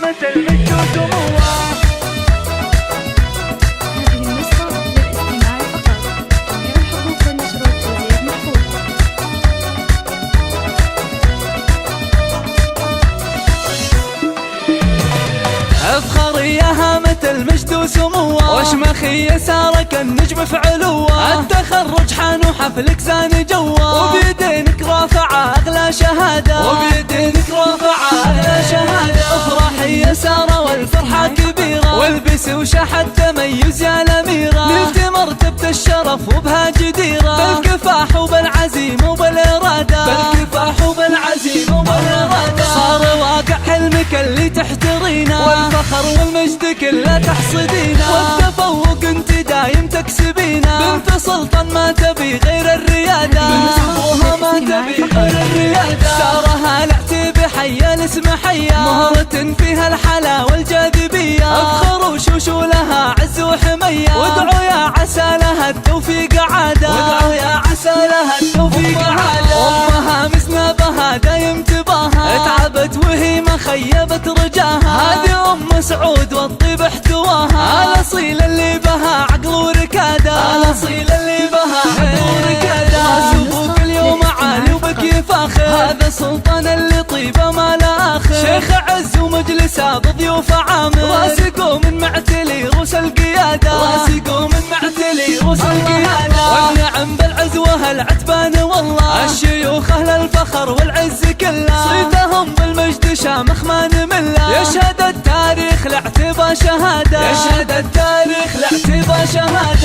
هامة المجد وسموه. هذه النسخة للاستماع فقط. جميع الحقوق والنشر والتوزيع محفوظ. افخر يا هامة المجد وسموه، واشمخي يسارك النجم في علوه. التخرج حان وحفلك زان جوه، وبيدينك رافعة اغلى شهادة، وبيدينك رافعة اغلى شهادة. افرحي يا سارة والفرحة كبيرة، والبسي وشحت تميز يا الاميرة. نلت مرتبة الشرف وبها جديرة، بالكفاح وبالعزيم وبالارادة، بالكفاح وبالعزيم وبالارادة. صار واقع حلمك اللي تحترينه، والفخر والمجد كله تحصدينه، والتفوق انت دايم تكسبينه. بنت سلطان ما تبي غير الريادة، بنت ابوها ما تبي غير الريادة. سارة هالعتي بحيا الاسم حيا، مهرة فيها الحلا والجاذبية. افخر وشوشو لها عز وحمية، وادعوا يا عسى لها التوفيق عادة، وادعوا يا عسى لها التوفيق عادة. امها مسنبها دايم تباها، تعبت وهي ما خيبت رجاها. هذه ام سعود والطيب احتواها، الاصيل اللي بها عقل وركاده، الاصيل اللي بها عقل وركاده. راسبوك اليوم عالي وبك فاخر، هذا السلطان اللي طيبه ما لا اخر. شيخ عز ومجلسه بضيوف عامر، راسقوا من معتلي روس القياده، راسقوا من معتلي روس القياده. والنعم بالعز وهالعتبان والله، الشيوخ اهل الفخر والعز كله. صيتهم بالمجد شامخ ما نمله، يشهد التاريخ لاعتبى شهاده، يشهد التاريخ لاعتبى شهاده.